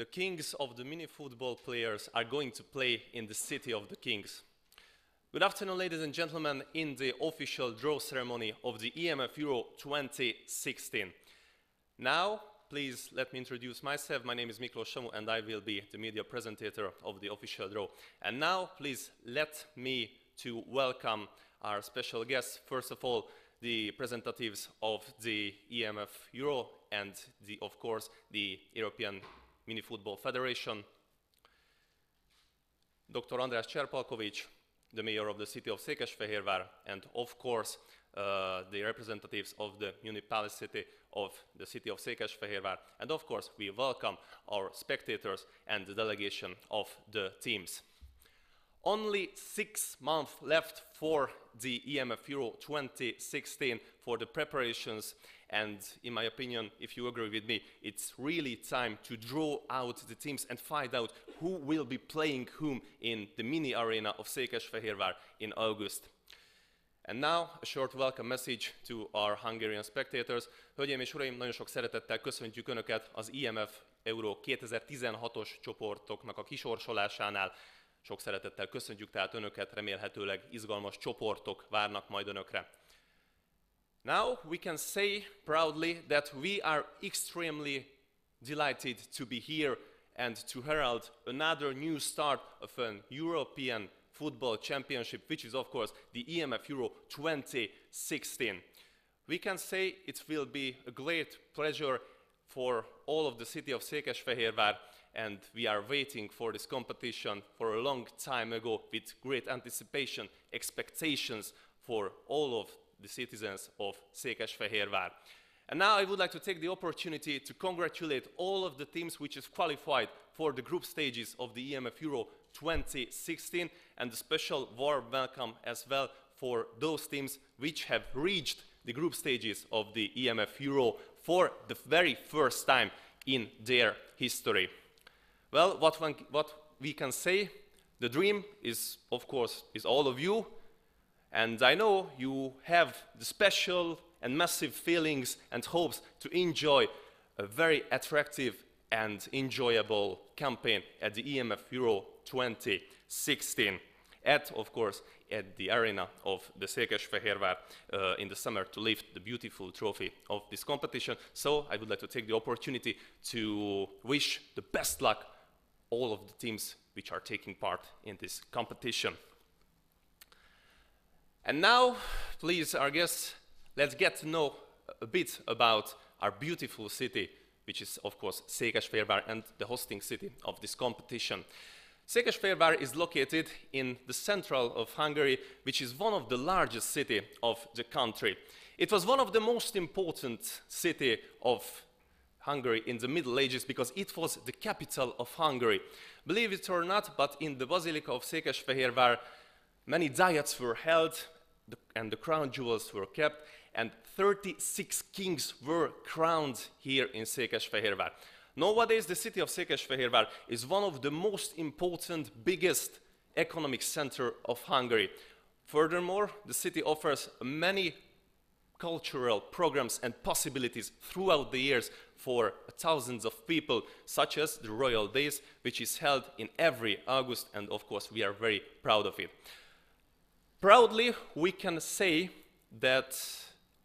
the kings of the mini-football players are going to play in the city of the kings. Good afternoon, ladies and gentlemen, in the official draw ceremony of the EMF EURO 2016. Now, please let me introduce myself. My name is Miklós Samu and I will be the media presentator of the official draw. And now, please let me to welcome our special guests. First of all, the representatives of the EMF EURO and, of course, the European Mini-Football Federation. Dr. András Cserpalkovics, the mayor of the city of Székesfehérvár, and of course, the representatives of the municipality of the city of Székesfehérvár. And of course, we welcome our spectators and the delegation of the teams. Only 6 months left for the EMF EURO 2016 for the preparations, and in my opinion, if you agree with me, it's really time to draw out the teams and find out who will be playing whom in the mini arena of Székesfehérvár in August. And now a short welcome message to our Hungarian spectators. Hölgyeim és uraim, nagyon sok szeretettel köszöntjük Önöket az EMF EURO 2016-os csoportoknak a kisorsolásánál. Sok szeretettel köszöntjük tehát Önöket, remélhetőleg izgalmas csoportok várnak majd Önökre. Now we can say proudly that we are extremely delighted to be here and to herald another new start of an European Football Championship, which is of course the EMF EURO 2016. We can say it will be a great pleasure for all of the city of Székesfehérvár, and we are waiting for this competition for a long time ago with great anticipation, expectations for all of the citizens of Székesfehérvár. And now I would like to take the opportunity to congratulate all of the teams which have qualified for the group stages of the EMF EURO 2016, and a special warm welcome as well for those teams which have reached the group stages of the EMF EURO for the very first time in their history. Well, what we can say, the dream is, of course, is all of you, and I know you have the special and massive feelings and hopes to enjoy a very attractive and enjoyable campaign at the EMF EURO 2016, of course, at the arena of the Székesfehérvár in the summer to lift the beautiful trophy of this competition. So I would like to take the opportunity to wish the best luck all of the teams which are taking part in this competition. And now, please, our guests, let's get to know a bit about our beautiful city, which is, of course, Székesfehérvár and the hosting city of this competition. Székesfehérvár is located in the central of Hungary, which is one of the largest cities of the country. It was one of the most important cities of Hungary in the Middle Ages because it was the capital of Hungary. Believe it or not, but in the Basilica of Székesfehérvár, many diets were held and the crown jewels were kept, and 36 kings were crowned here in Székesfehérvár. Nowadays, the city of Székesfehérvár is one of the most important, biggest economic center of Hungary. Furthermore, the city offers many cultural programs and possibilities throughout the years for thousands of people, such as the Royal Days, which is held in every August, and of course we are very proud of it. Proudly, we can say that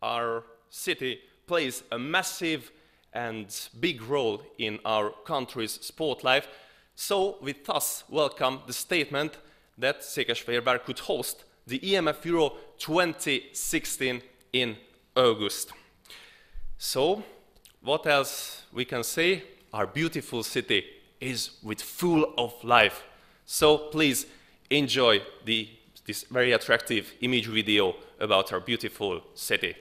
our city plays a massive and big role in our country's sport life, so we thus welcome the statement that Székesfehérvár could host the EMF EURO 2016 in August. So, what else we can say? Our beautiful city is full of life. So please enjoy this very attractive image video about our beautiful city.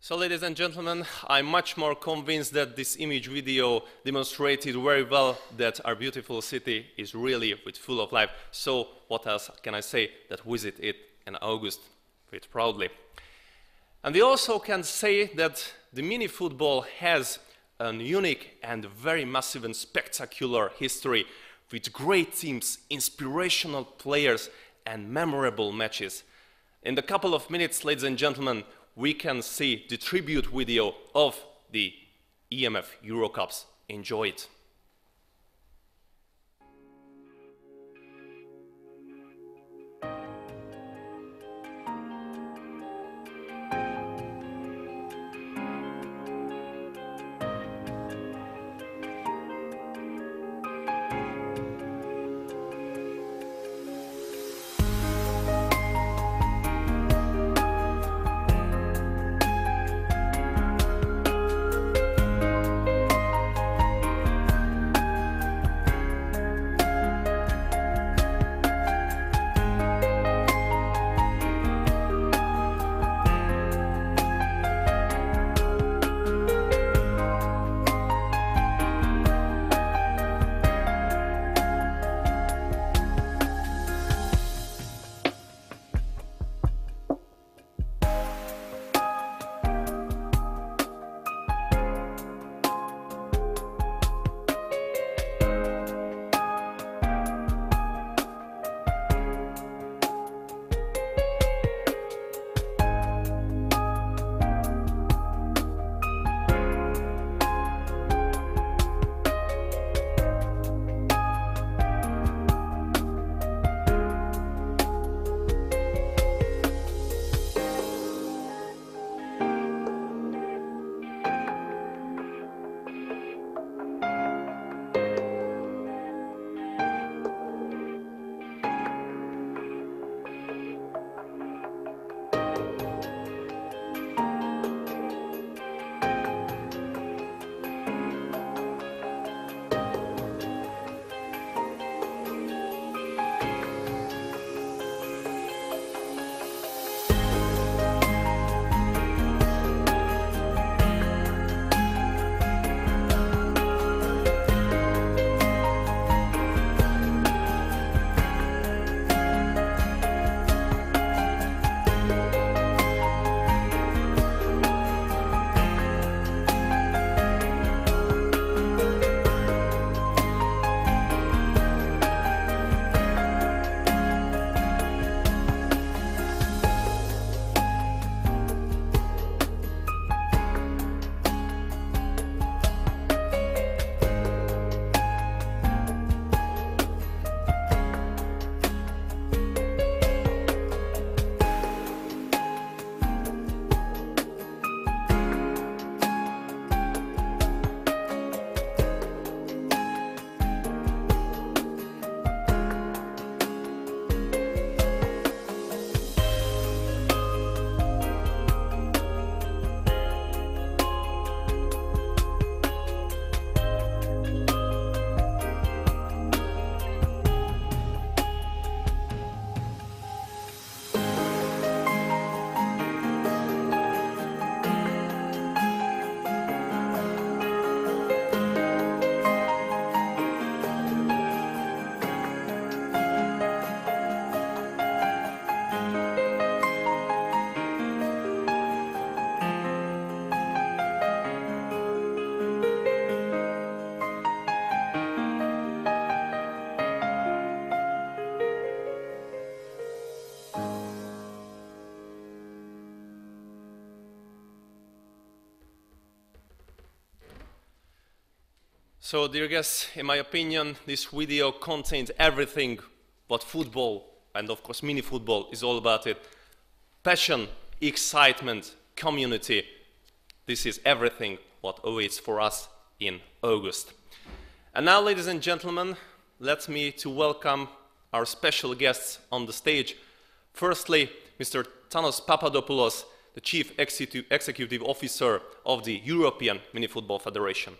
So, ladies and gentlemen, I'm much more convinced that this image video demonstrated very well that our beautiful city is really full of life. So, what else can I say that visit it in August with proudly? And we also can say that the mini-football has a unique and very massive and spectacular history with great teams, inspirational players and memorable matches. In a couple of minutes, ladies and gentlemen, we can see the tribute video of the EMF Euro Cups. Enjoy it. So, dear guests, in my opinion, this video contains everything what football, and of course mini-football, is all about it. Passion, excitement, community. This is everything what awaits for us in August. And now, ladies and gentlemen, let me to welcome our special guests on the stage. Firstly, Mr. Thanos Papadopoulos, the Chief Executive Officer of the European Mini-Football Federation.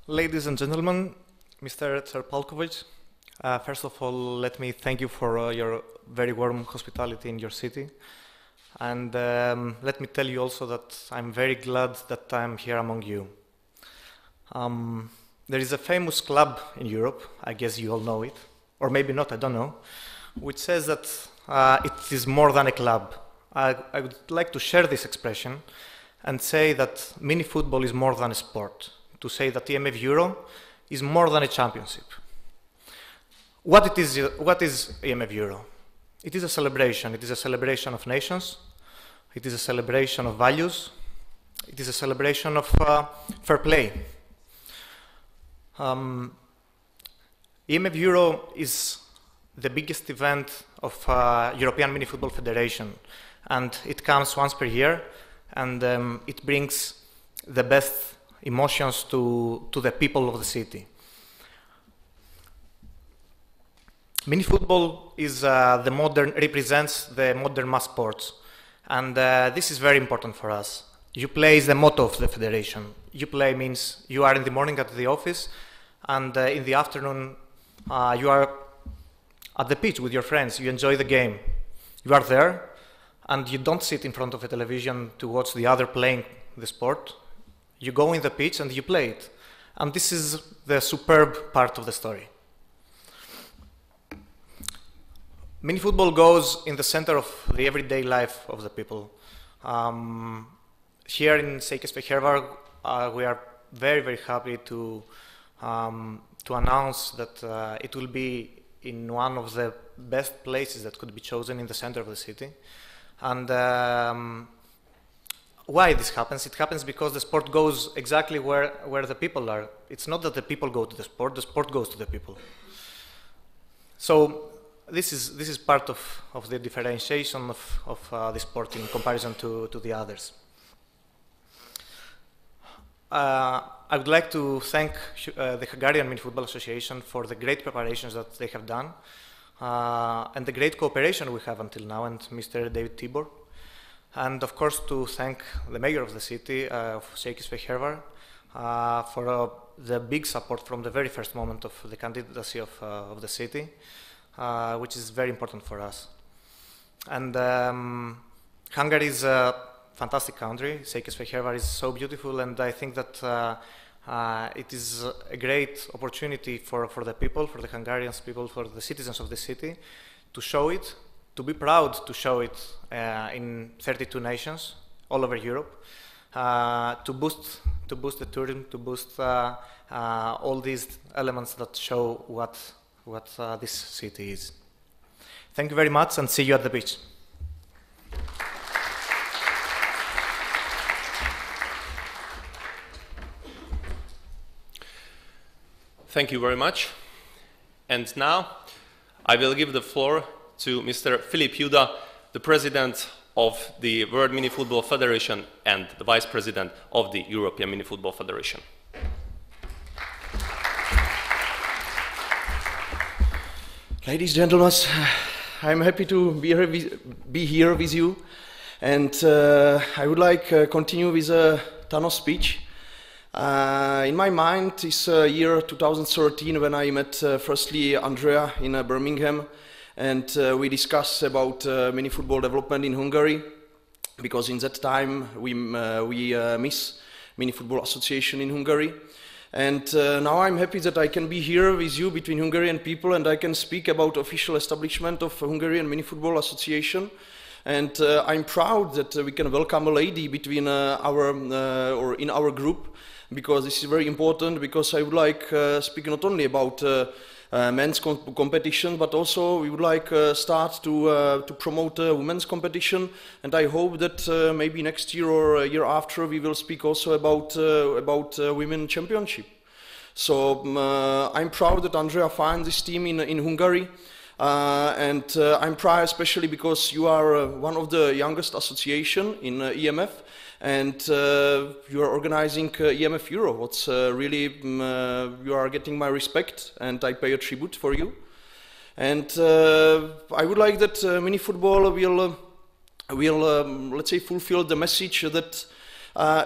Ladies and gentlemen, Mr. Terpalkovic, first of all, let me thank you for your very warm hospitality in your city. And let me tell you also that I'm very glad that I'm here among you. There is a famous club in Europe, I guess you all know it, or maybe not, I don't know, which says that it is more than a club. I would like to share this expression and say that mini-football is more than a sport. To say that EMF EURO is more than a championship. What is EMF EURO? It is a celebration. It is a celebration of nations. It is a celebration of values. It is a celebration of fair play. EMF EURO is the biggest event of European Mini-Football Federation, and it comes once per year, and it brings the best emotions to the people of the city. Mini-football is represents the modern mass sports, and this is very important for us. You play is the motto of the federation. You play means you are in the morning at the office, and in the afternoon you are at the pitch with your friends. You enjoy the game. You are there, and you don't sit in front of a television to watch the other playing the sport. You go in the pitch and you play it. And this is the superb part of the story. Mini-football goes in the center of the everyday life of the people. Here in Székesfehérvár, we are very, very happy to announce that it will be in one of the best places that could be chosen in the center of the city. And why this happens? It happens because the sport goes exactly where the people are. It's not that the people go to the sport goes to the people. So this is part of the differentiation of the sport in comparison to the others. I would like to thank the Hungarian Mini-Football Association for the great preparations that they have done and the great cooperation we have until now, and Mr. David Tibor. And of course to thank the mayor of the city of Székesfehérvár for the big support from the very first moment of the candidacy of the city, which is very important for us. And Hungary is a fantastic country. Székesfehérvár is so beautiful, and I think that it is a great opportunity for the people, for the Hungarian people, for the citizens of the city to show it, to be proud to show it in 32 nations all over Europe, to boost the tourism, to boost all these elements that show what this city is. Thank you very much, and see you at the beach. Thank you very much. And now I will give the floor to Mr. Filip Juda, the President of the World Mini-Football Federation and the Vice President of the European Mini-Football Federation. Ladies and gentlemen, I'm happy to be here with you, and I would like to continue with a Thanos speech. In my mind is year 2013 when I met firstly Andrea in Birmingham, and we discussed about mini-football development in Hungary, because in that time we miss Mini-Football Association in Hungary. And now I'm happy that I can be here with you between Hungarian people, and I can speak about official establishment of Hungarian Mini-Football Association. And I'm proud that we can welcome a lady between or in our group, because this is very important, because I would like speak not only about men's competition, but also we would like start to promote women's competition, and I hope that maybe next year or a year after we will speak also about women championship. So I'm proud that Andrea found this team in Hungary, and I'm proud especially because you are one of the youngest association in EMF, and you are organizing EMF EURO. What's really, you are getting my respect, and I pay a tribute for you. And I would like that mini-football will let's say, fulfill the message that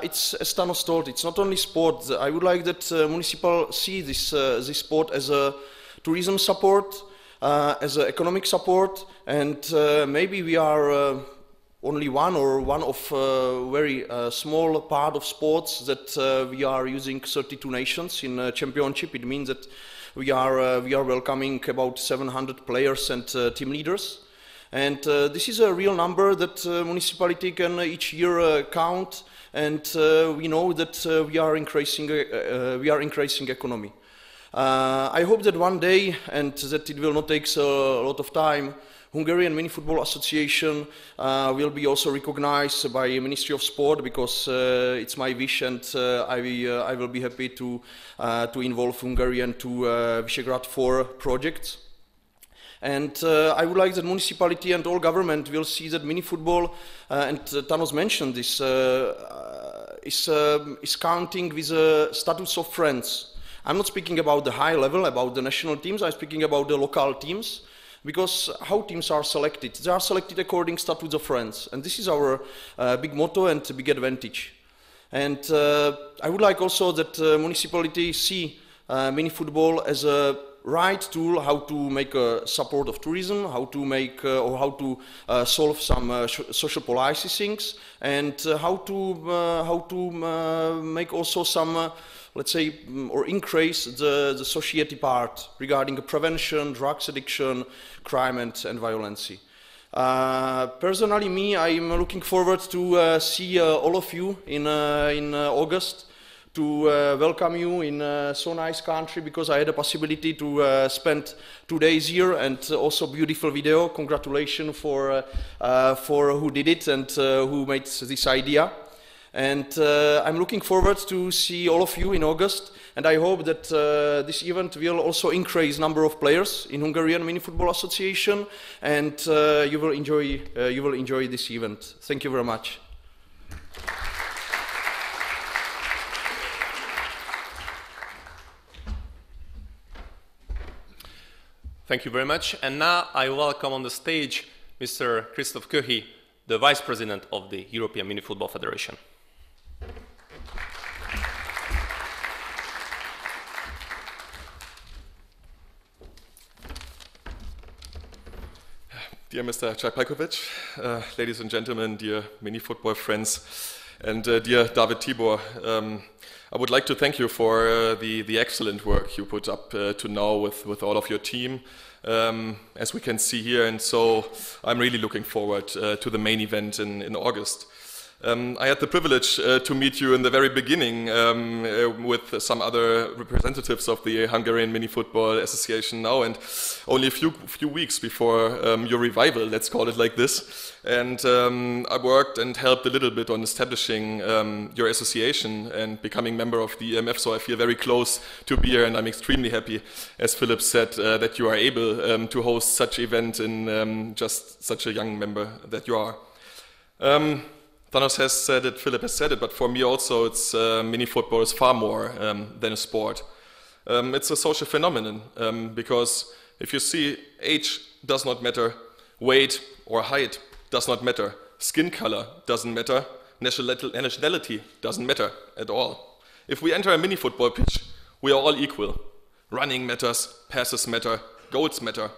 it's, as Thanos told, it's not only sport. I would like that municipal see this sport as a tourism support, as an economic support, and maybe we are only one of very small part of sports that we are using 32 nations in championship. It means that we are welcoming about 700 players and team leaders, and this is a real number that municipality can each year count, and we know that we are increasing economy. I hope that one day, and that it will not take a lot of time, Hungarian Mini-Football Association will be also recognized by Ministry of Sport, because it's my wish, and I will be happy to involve Hungarian to Visegrad 4 projects. And I would like that municipality and all government will see that mini-football, and Thanos mentioned this, is counting with a status of friends. I'm not speaking about the high level, about the national teams, I'm speaking about the local teams. Because how teams are selected? They are selected according to statutes of friends, and this is our big motto and big advantage. And I would like also that municipalities see mini-football as a right tool how to make a support of tourism, how to make or how to solve some social policy things, and how to make also some let's say, or increase the society part regarding prevention, drugs addiction, crime and violence. Personally, I'm looking forward to see all of you in August, to welcome you in so nice country, because I had a possibility to spend 2 days here, and also beautiful video. Congratulations for who did it and who made this idea. And I'm looking forward to see all of you in August, and I hope that this event will also increase number of players in Hungarian Mini-Football Association, and you will enjoy this event. Thank you very much. Thank you very much. And now I welcome on the stage Mr. Christoph Köhi, the Vice President of the European Mini-Football Federation. Dear Mr. Čapajkovič, ladies and gentlemen, dear mini-football friends, and dear David Tibor, I would like to thank you for the excellent work you put up to now with all of your team, as we can see here, and so I'm really looking forward to the main event in August. I had the privilege to meet you in the very beginning with some other representatives of the Hungarian Mini-Football Association now, and only a few weeks before your revival, let's call it like this. And I worked and helped a little bit on establishing your association and becoming member of the EMF, so I feel very close to be here, and I'm extremely happy, as Philip said, that you are able to host such an event in just such a young member that you are. Thanos has said it, Philip has said it, but for me also, it's mini-football is far more than a sport. It's a social phenomenon, because if you see, age does not matter, weight or height does not matter, skin color doesn't matter, nationality doesn't matter at all. If we enter a mini-football pitch, we are all equal. Running matters, passes matter, goals matter.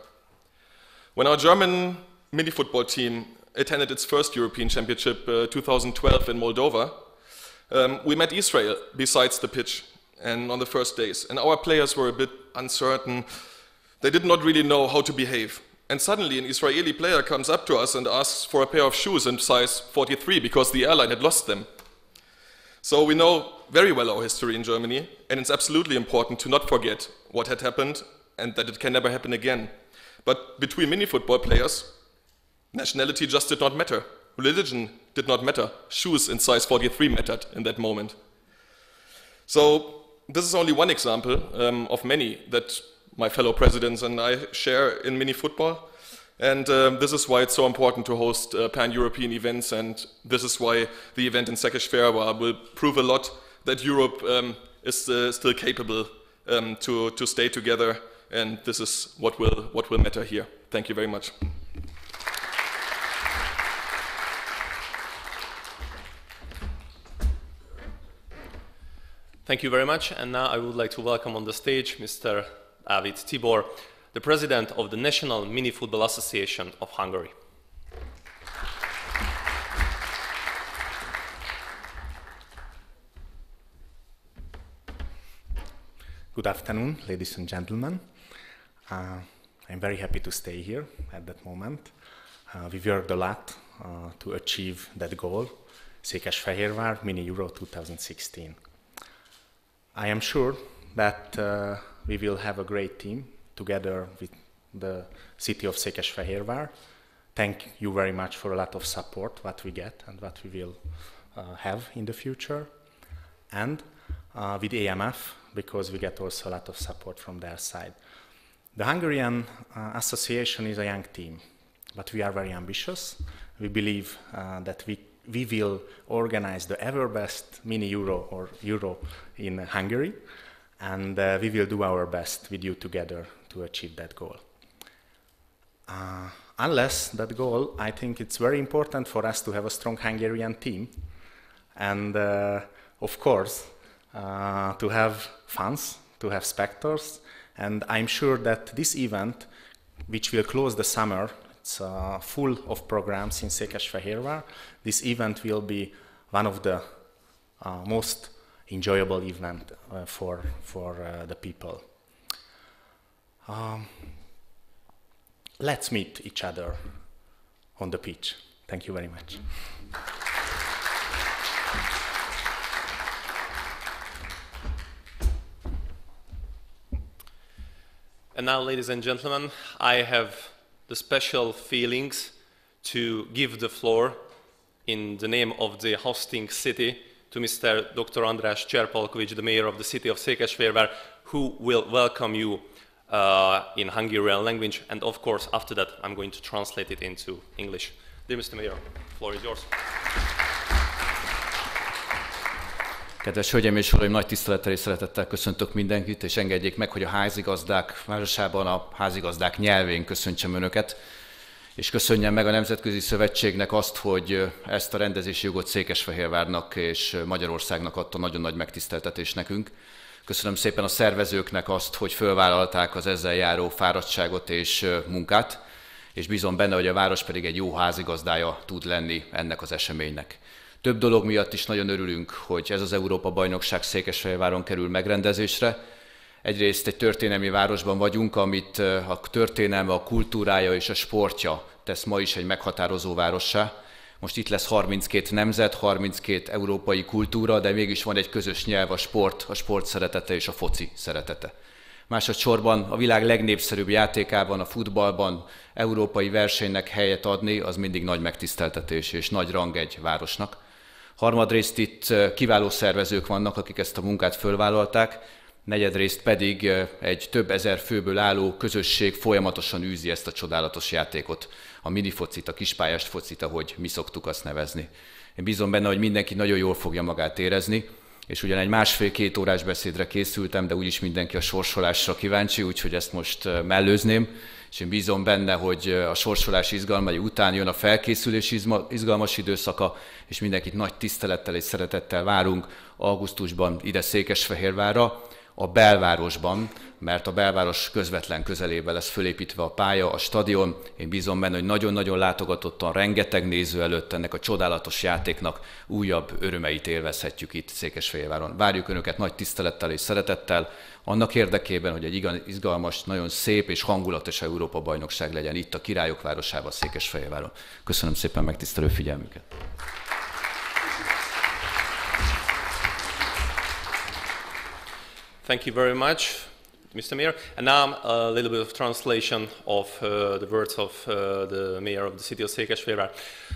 When our German mini-football team attended its first European Championship 2012 in Moldova, we met Israel besides the pitch and on the first days, and our players were a bit uncertain. They did not really know how to behave, and suddenly an Israeli player comes up to us and asks for a pair of shoes in size 43 because the airline had lost them. So we know very well our history in Germany, and it's absolutely important to not forget what had happened and that it can never happen again. But between mini-football players, nationality just did not matter. Religion did not matter. Shoes in size 43 mattered in that moment. So this is only one example of many that my fellow presidents and I share in mini-football. And this is why it's so important to host pan-European events, and this is why the event in Székesfehérvár will prove a lot that Europe is still capable to stay together, and this is what will matter here. Thank you very much. Thank you very much, and now I would like to welcome on the stage Mr. Dávid Tibor, the President of the National Mini-Football Association of Hungary. Good afternoon, ladies and gentlemen. I'm very happy to stay here at that moment. We worked a lot to achieve that goal, Székesfehérvár Mini-Euro 2016. I am sure that we will have a great team together with the city of Székesfehérvár. Thank you very much for a lot of support what we get and what we will have in the future. And with EMF, because we get also a lot of support from their side. The Hungarian Association is a young team, but we are very ambitious. We believe that we will organize the ever best Mini-Euro or Euro in Hungary, and we will do our best with you together to achieve that goal. Unless that goal, I think it's very important for us to have a strong Hungarian team, and of course, to have fans, to have spectators, and I'm sure that this event, which will close the summer, it's full of programs in Székesfehérvár. This event will be one of the most enjoyable event for the people. Let's meet each other on the pitch. Thank you very much. And now, ladies and gentlemen, I have the special feelings to give the floor in the name of the hosting city to Mr. Dr. András Cserpalkovics, the mayor of the city of Székesfehérvár, who will welcome you in Hungarian language. And of course, after that, I'm going to translate it into English. Dear Mr. Mayor, the floor is yours. Kedves hölgyeim és uraim, nagy tisztelettel és szeretettel köszöntök mindenkit, és engedjék meg, hogy a házigazdák városában a házigazdák nyelvén köszöntsem önöket, és köszönjem meg a Nemzetközi Szövetségnek azt, hogy ezt a rendezési jogot Székesfehérvárnak és Magyarországnak adta, nagyon nagy megtiszteltetés nekünk. Köszönöm szépen a szervezőknek azt, hogy fölvállalták az ezzel járó fáradtságot és munkát, és bízom benne, hogy a város pedig egy jó házigazdája tud lenni ennek az eseménynek. Több dolog miatt is nagyon örülünk, hogy ez az Európa-bajnokság Székesfehérváron kerül megrendezésre. Egyrészt egy történelmi városban vagyunk, amit a történelme, a kultúrája és a sportja tesz ma is egy meghatározó várossá. Most itt lesz 32 nemzet, 32 európai kultúra, de mégis van egy közös nyelv, a sport szeretete és a foci szeretete. Másodszorban a világ legnépszerűbb játékában, a futballban európai versenynek helyet adni, az mindig nagy megtiszteltetés és nagy rang egy városnak. Harmadrészt itt kiváló szervezők vannak, akik ezt a munkát fölvállalták, negyedrészt pedig egy több ezer főből álló közösség folyamatosan űzi ezt a csodálatos játékot, a minifocit, a kispályás focit, ahogy mi szoktuk azt nevezni. Én bízom benne, hogy mindenki nagyon jól fogja magát érezni, és ugyan egy másfél-két órás beszédre készültem, de úgyis mindenki a sorsolásra kíváncsi, úgyhogy ezt most mellőzném, és én bízom benne, hogy a sorsolás izgalmai után jön a felkészülés izgalmas időszaka, és mindenkit nagy tisztelettel és szeretettel várunk augusztusban ide Székesfehérvárra, a belvárosban, mert a belváros közvetlen közelében lesz fölépítve a pálya, a stadion. Én bízom benne, hogy nagyon-nagyon látogatottan, rengeteg néző előtt ennek a csodálatos játéknak újabb örömeit élvezhetjük itt Székesfehérváron. Várjuk Önöket nagy tisztelettel és szeretettel, annak érdekében, hogy egy izgalmas, nagyon szép és hangulatos Európa-bajnokság legyen itt a Királyok városában, Székesfehérváron. Köszönöm szépen megtisztelő figyelmüket! Thank you very much, Mr. Mayor. And now a little bit of translation of the words of the mayor of the city of Székesfehérvár.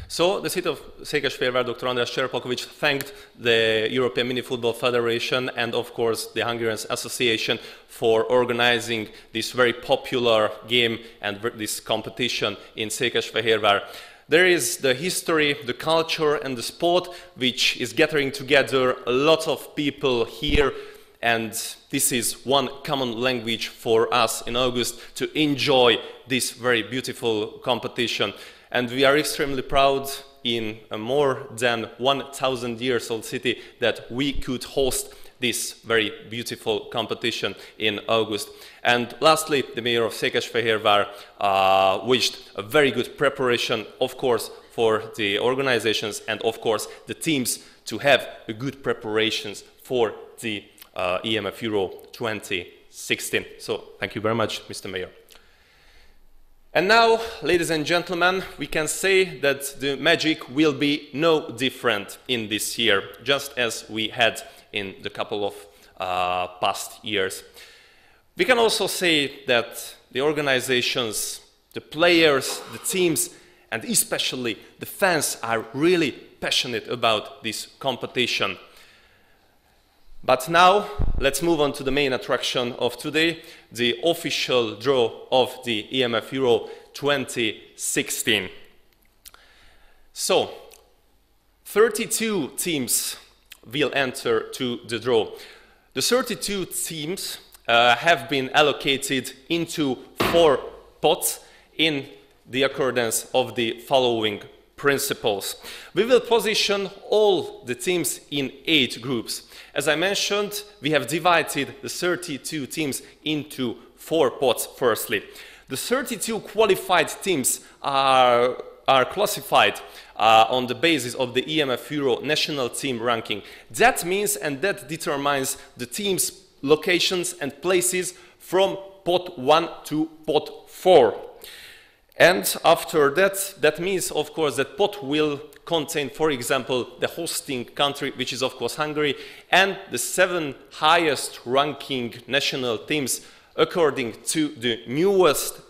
So the city of Székesfehérvár, Dr. András Cserpalkovics, thanked the European Mini-Football Federation and of course the Hungarian Association for organizing this very popular game and this competition in Székesfehérvár. There is the history, the culture and the sport which is gathering together a lot of people here, and this is one common language for us in August to enjoy this very beautiful competition. And we are extremely proud in a more than 1,000 years old city that we could host this very beautiful competition in August. And lastly, the mayor of Székesfehérvár wished a very good preparation, of course, for the organizations and, of course, the teams to have a good preparations for the EMF EURO 2016. So, thank you very much, Mr. Mayor. And now, ladies and gentlemen, we can say that the magic will be no different in this year, just as we had in the couple of past years. We can also say that the organizations, the players, the teams, and especially the fans are really passionate about this competition. But now, let's move on to the main attraction of today, the official draw of the EMF EURO 2016. So, 32 teams will enter to the draw. The 32 teams have been allocated into 4 pots in the accordance of the following principles. We will position all the teams in 8 groups. As I mentioned, we have divided the 32 teams into 4 pots firstly. The 32 qualified teams are classified on the basis of the EMF EURO national team ranking. That means and that determines the team's locations and places from pot 1 to pot 4. And after that, that means, of course, that pot will contain, for example, the hosting country, which is, of course, Hungary, and the 7 highest ranking national teams according to the newest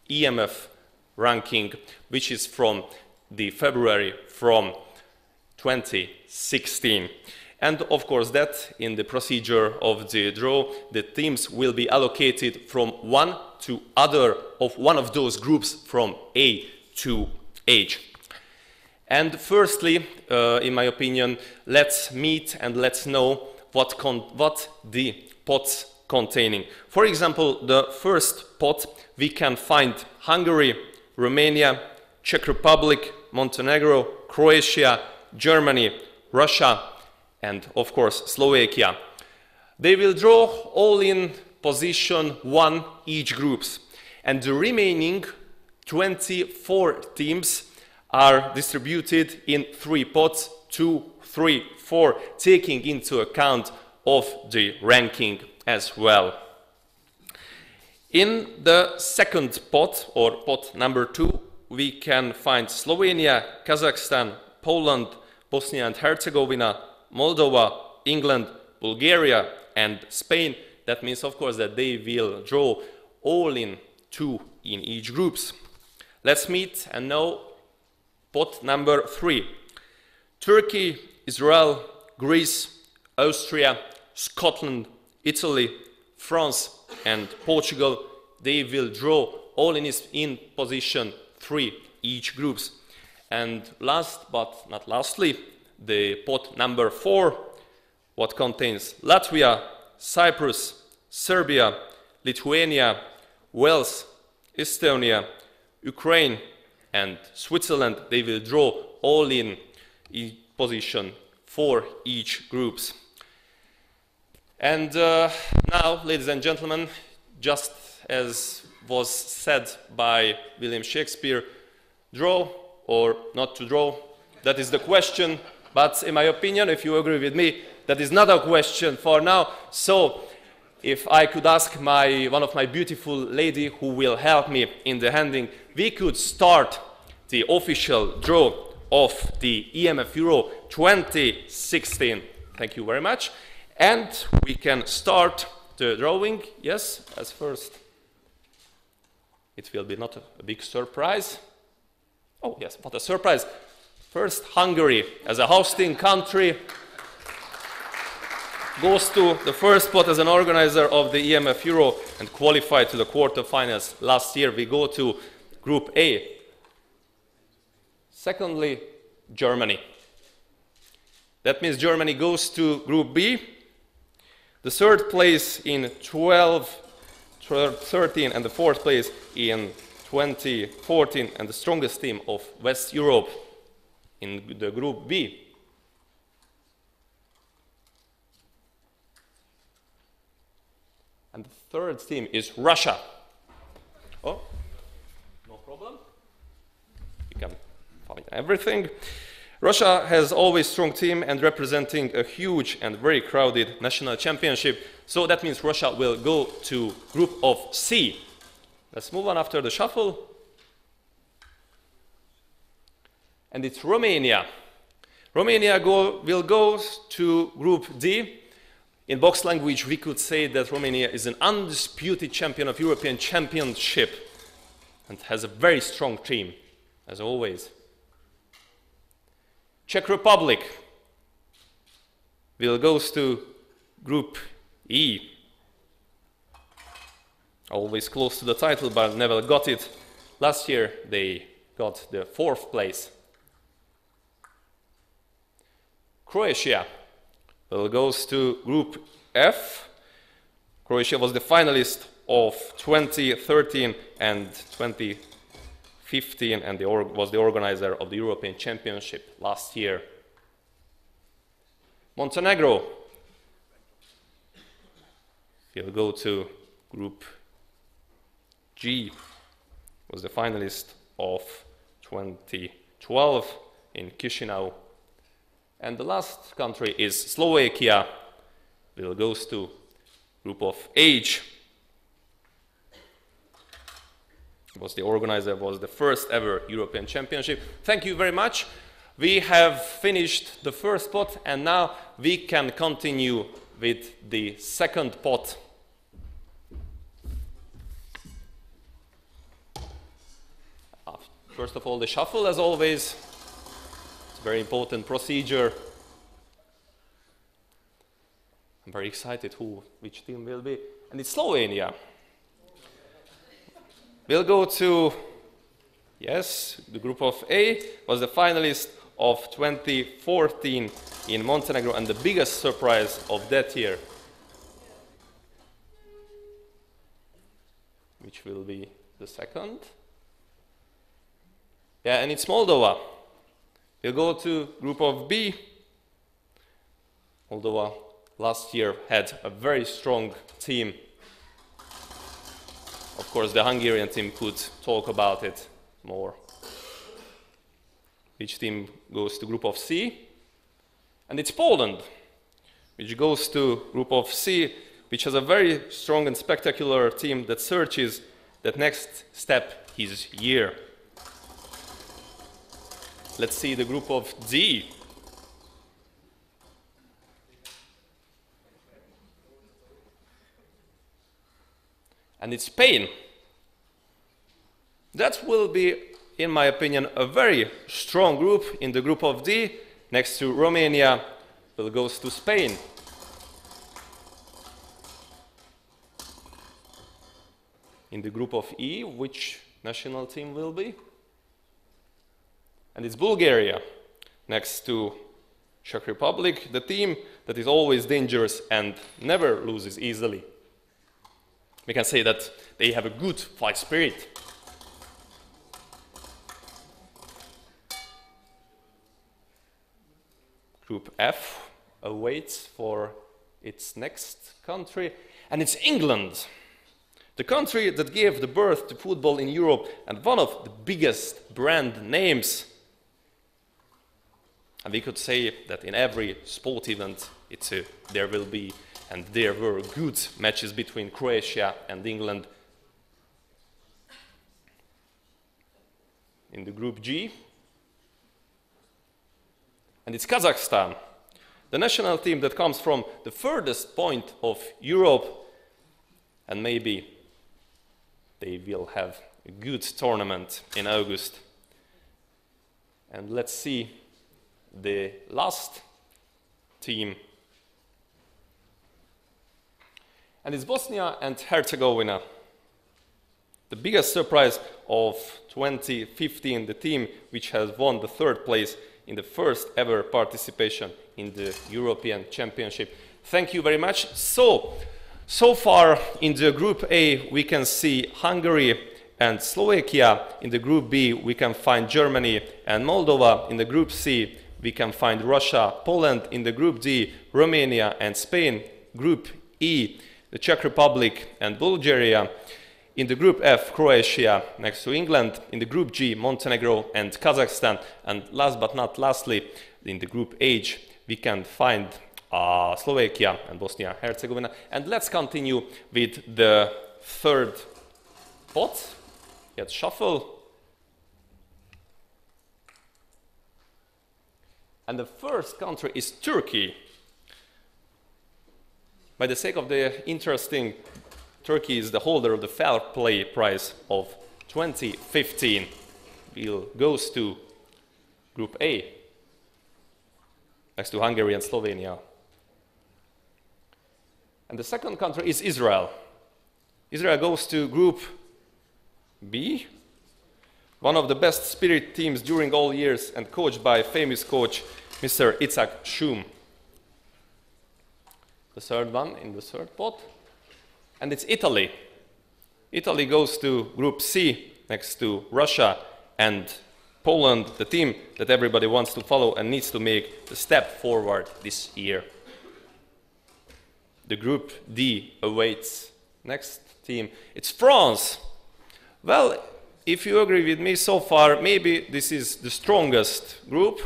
EMF ranking, which is from the February from 2016. And of course that in the procedure of the draw, the teams will be allocated from one of those groups from A to H. And firstly, in my opinion, let's meet and let's know what the pots containing. For example, the first pot we can find Hungary, Romania, Czech Republic, Montenegro, Croatia, Germany, Russia, and of course Slovakia. They will draw all in position 1 each groups, and the remaining 24 teams are distributed in 3 pots, 2, 3, 4, taking into account of the ranking as well. In the second pot, or pot number 2, we can find Slovenia, Kazakhstan, Poland, Bosnia and Herzegovina, Moldova, England, Bulgaria, and Spain. That means, of course, that they will draw all in 2 in each groups. Let's meet and know pot number 3. Turkey, Israel, Greece, Austria, Scotland, Italy, France, and Portugal. They will draw all in position 3 each groups. And last but not lastly, the pot number 4, what contains Latvia, Cyprus, Serbia, Lithuania, Wales, Estonia, Ukraine, and Switzerland. They will draw all in position 4 each groups. And now, ladies and gentlemen, just as was said by William Shakespeare, draw or not to draw, that is the question. But in my opinion, if you agree with me, that is not a question for now. So if I could ask one of my beautiful lady who will help me in the handing, we could start the official draw of the EMF EURO 2016. Thank you very much. And we can start the drawing. Yes, as first. It will be not a big surprise. Oh yes, what a surprise. First, Hungary, as a hosting country, goes to the first spot as an organizer of the EMF EURO and qualified to the quarterfinals. Last year we go to Group A. Secondly, Germany. That means Germany goes to Group B. The third place in 13 and the fourth place in 2014, and the strongest team of West Europe in the Group B. And the third team is Russia. Oh, no problem. You can find everything. Russia has always strong team and representing a huge and very crowded national championship. So that means Russia will go to group of C. Let's move on after the shuffle. And it's Romania. Romania will go to group D. In box language, we could say that Romania is an undisputed champion of European Championship and has a very strong team, as always. Czech Republic will go to group E. Always close to the title, but never got it. Last year, they got the 4th place. Croatia will go to group F. Croatia was the finalist of 2013 and 2015 and was the organizer of the European Championship last year. Montenegro will go to group G. Was the finalist of 2012 in Chisinau. And the last country is Slovakia. Will go to group of H. Was the organizer, was the first ever European Championship. Thank you very much. We have finished the first pot and now we can continue with the second pot. First of all, the shuffle as always. Very important procedure. I'm very excited which team will be. And it's Slovenia. We'll go to, yes, the group of A was the finalist of 2014 in Montenegro and the biggest surprise of that year. Which will be the second. Yeah, and it's Moldova. We'll go to group of B. Moldova last year had a very strong team. Of course, the Hungarian team could talk about it more. Which team goes to group of C? And it's Poland, which goes to group of C, which has a very strong and spectacular team that searches that next step his year. Let's see the group of D. And it's Spain. That will be, in my opinion, a very strong group in the group of D. Next to Romania, will goes to Spain. In the group of E, which national team will be? And it's Bulgaria, next to Czech Republic, the team that is always dangerous and never loses easily. We can say that they have a good fight spirit. Group F awaits for its next country, and it's England, the country that gave the birth to football in Europe and one of the biggest brand names. And we could say that in every sport event there will be and there were good matches between Croatia and England. In the group G. And it's Kazakhstan, the national team that comes from the furthest point of Europe, and maybe they will have a good tournament in August. And let's see the last team. And it's Bosnia and Herzegovina. The biggest surprise of 2015, the team which has won the 3rd place in the first ever participation in the European Championship. Thank you very much. So far in the group A we can see Hungary and Slovakia. In the group B we can find Germany and Moldova. In the group C we can find Russia, Poland. In the group D, Romania and Spain. Group E, the Czech Republic and Bulgaria. In the Group F, Croatia next to England. In the Group G, Montenegro and Kazakhstan. And last but not lastly, in the Group H, we can find Slovakia and Bosnia and Herzegovina. And let's continue with the third pot. Let's shuffle. And the first country is Turkey. By the sake of the interesting, Turkey is the holder of the Fair Play Prize of 2015. Goes to Group A, next to Hungary and Slovenia. And the second country is Israel. Israel goes to Group B, one of the best spirit teams during all years and coached by famous coach Mr. Itzhak Shum. The third one in the third pot. And it's Italy. Italy goes to Group C next to Russia and Poland, the team that everybody wants to follow and needs to make the step forward this year. The Group D awaits. Next team, it's France. Well, if you agree with me so far, maybe this is the strongest group,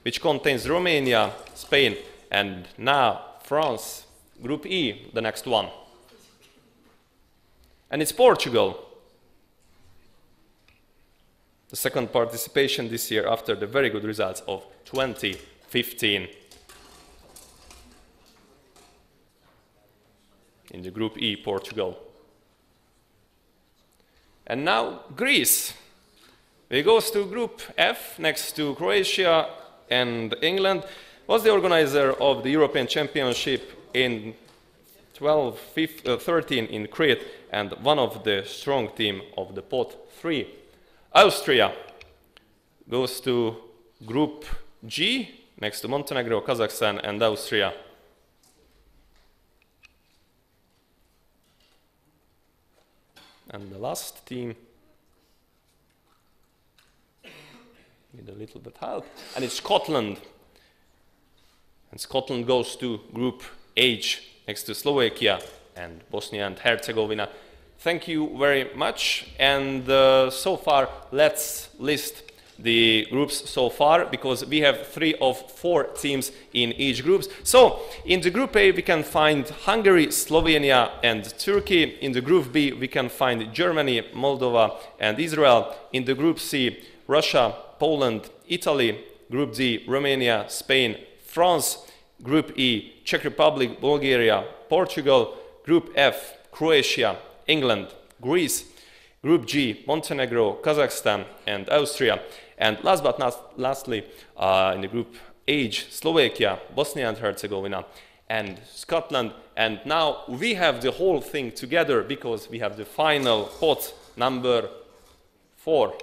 which contains Romania, Spain, and now France. Group E, the next one. And it's Portugal. The second participation this year after the very good results of 2015. In the Group E, Portugal. And now Greece. It goes to Group F next to Croatia and England. Was the organizer of the European Championship in 13 in Crete and one of the strong team of the pot 3. Austria goes to Group G next to Montenegro, Kazakhstan and Austria. And the last team with a little bit help, and it's Scotland. And Scotland goes to Group H next to Slovakia and Bosnia and Herzegovina. Thank you very much. And so far, let's list the groups so far, because we have 3 of 4 teams in each group. So, in the Group A, we can find Hungary, Slovenia, and Turkey. In the Group B, we can find Germany, Moldova, and Israel. In the Group C, Russia, Poland, Italy. Group D, Romania, Spain, France. Group E, Czech Republic, Bulgaria, Portugal. Group F, Croatia, England, Greece. Group G, Montenegro, Kazakhstan, and Austria. And last but not lastly, in the Group H, Slovakia, Bosnia and Herzegovina, and Scotland. And now we have the whole thing together because we have the final pot number 4.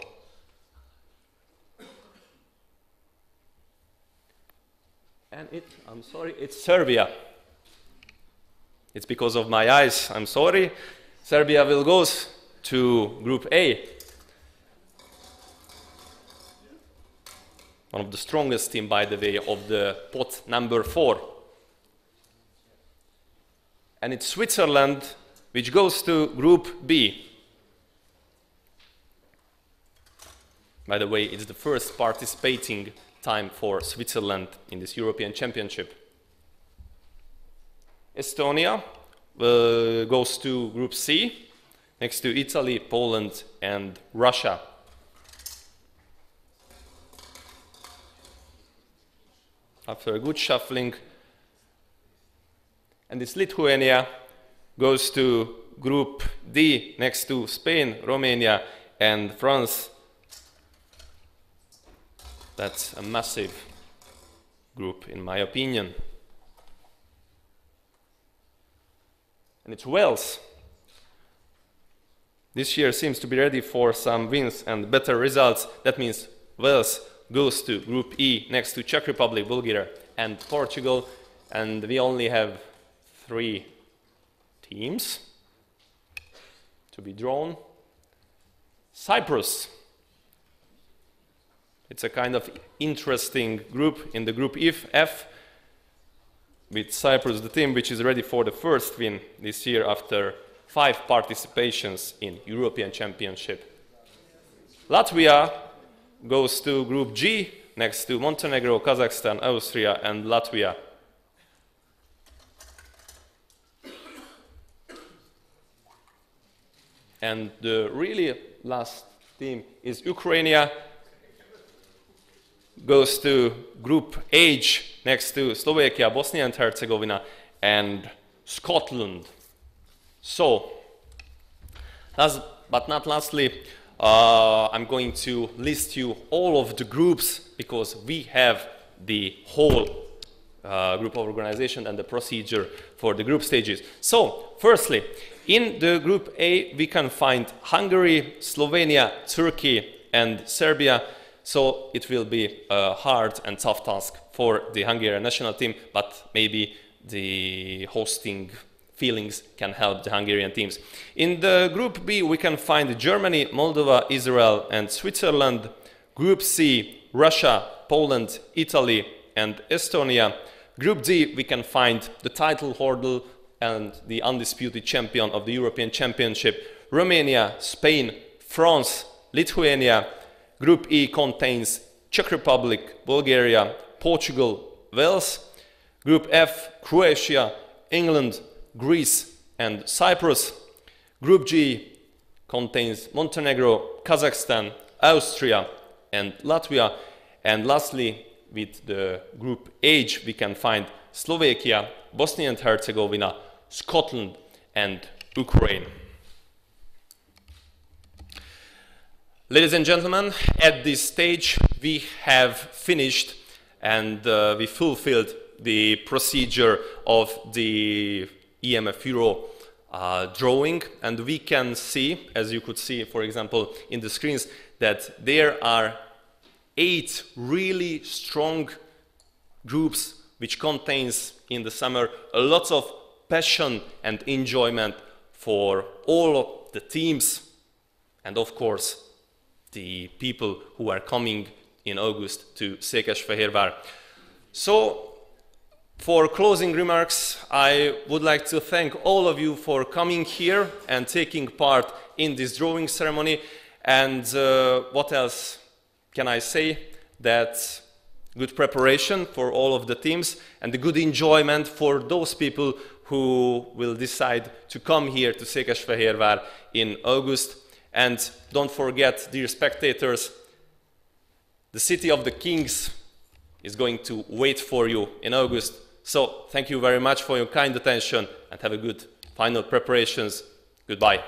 And I'm sorry, it's Serbia. It's because of my eyes, I'm sorry. Serbia will go to Group A. One of the strongest team, by the way, of the pot number 4. And it's Switzerland, which goes to Group B. By the way, it's the first participating time for Switzerland in this European Championship. Estonia goes to Group C, next to Italy, Poland, and Russia. After a good shuffling. And this Lithuania goes to Group D, next to Spain, Romania, and France. That's a massive group, in my opinion. And it's Wales. This year seems to be ready for some wins and better results. That means Wales goes to Group E next to Czech Republic, Bulgaria, and Portugal. And we only have 3 teams to be drawn. Cyprus. It's a kind of interesting group. In the Group F, with Cyprus, the team which is ready for the first win this year after 5 participations in European Championship. Latvia goes to Group G, next to Montenegro, Kazakhstan, Austria and Latvia. And the really last team is Ukraine, goes to Group H, next to Slovakia, Bosnia and Herzegovina and Scotland. So, last but not lastly, I'm going to list you all of the groups because we have the whole group of organization and the procedure for the group stages. So, firstly, in the Group A, we can find Hungary, Slovenia, Turkey and Serbia. So it will be a hard and tough task for the Hungarian national team, but maybe the hosting feelings can help the Hungarian teams. In the Group B, we can find Germany, Moldova, Israel and Switzerland. Group C, Russia, Poland, Italy and Estonia. Group D, we can find the title holder and the undisputed champion of the European Championship, Romania, Spain, France, Lithuania. Group E contains Czech Republic, Bulgaria, Portugal, Wales. Group F, Croatia, England, Greece and Cyprus. Group G contains Montenegro, Kazakhstan, Austria and Latvia. And lastly, with the Group H, we can find Slovakia, Bosnia and Herzegovina, Scotland and Ukraine. Ladies and gentlemen, at this stage we have finished and we fulfilled the procedure of the EMF EURO drawing, and we can see, as you could see for example in the screens, that there are 8 really strong groups which contains in the summer a lot of passion and enjoyment for all of the teams and of course the people who are coming in August to Székesfehérvár. So, for closing remarks, I would like to thank all of you for coming here and taking part in this drawing ceremony. And what else can I say? That good preparation for all of the teams and the good enjoyment for those people who will decide to come here to Székesfehérvár in August. And don't forget, dear spectators, the City of the Kings is going to wait for you in August. So thank you very much for your kind attention and have a good final preparations. Goodbye.